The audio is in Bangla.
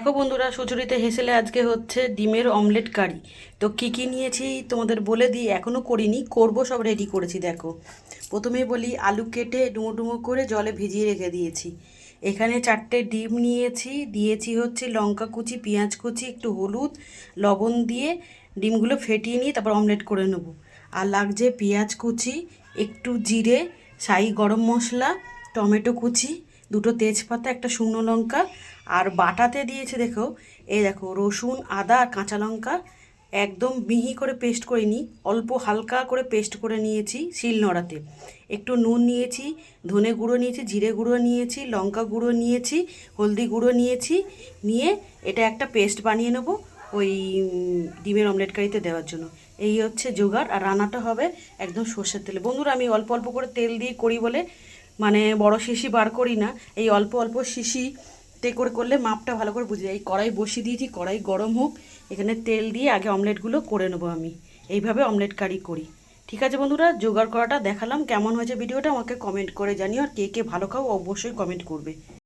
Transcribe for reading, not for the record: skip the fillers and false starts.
দেখো বন্ধুরা, সুচরিতা হেসেলে আজকে হচ্ছে ডিমের অমলেট কারি। তো কি কি নিয়েছি তোমাদের বলে দিই, এখনও করিনি, করব, সব রেডি করেছি। দেখো, প্রথমে বলি, আলু কেটে ডুমো ডুমো করে জলে ভিজিয়ে রেখে দিয়েছি। এখানে 4টে ডিম নিয়েছি, দিয়েছি হচ্ছে লঙ্কা কুচি, পেঁয়াজ কুচি, একটু হলুদ, লবণ দিয়ে ডিমগুলো ফেটিয়ে নিয়ে তারপর অমলেট করে নেব। আর লাগছে পেঁয়াজ কুচি, একটু জিরে, শাহি গরম মশলা, টমেটো কুচি, দুটো তেজপাতা, একটা শুকনো লঙ্কা। আর বাটাতে দিয়েছে, দেখো, এই দেখো, রসুন, আদা আর কাঁচা লঙ্কা একদম মিহি করে পেস্ট করে নিই, অল্প হালকা করে পেস্ট করে নিয়েছি শিলনোড়াতে। একটু নুন নিয়েছি, ধনে গুঁড়ো নিয়েছি, জিরে গুঁড়ো নিয়েছি, লঙ্কা গুঁড়ো নিয়েছি, হলদি গুঁড়ো নিয়েছি, নিয়ে এটা একটা পেস্ট বানিয়ে নেব ওই ডিমের অমলেট কারিতে দেওয়ার জন্য। এই হচ্ছে জোগাড়। আর রান্নাটা হবে একদম সর্ষের তেলে। বন্ধুরা, আমি অল্প অল্প করে তেল দিয়ে করি বলে, মানে বড় শিশি বার করি না, এই অল্প অল্প শিশিতে করে করলে মাপটা ভালো করে বুঝে যায়। এই কড়াই বসিয়ে দিয়েছি, কড়াই গরম হোক, এখানে তেল দিয়ে আগে অমলেটগুলো করে নেবো। আমি এইভাবে অমলেট কারি করি। ঠিক আছে বন্ধুরা, জোগাড় করাটা দেখালাম। কেমন হয়েছে ভিডিওটা আমাকে কমেন্ট করে জানিও। আর কে কে ভালো খাও অবশ্যই কমেন্ট করবে।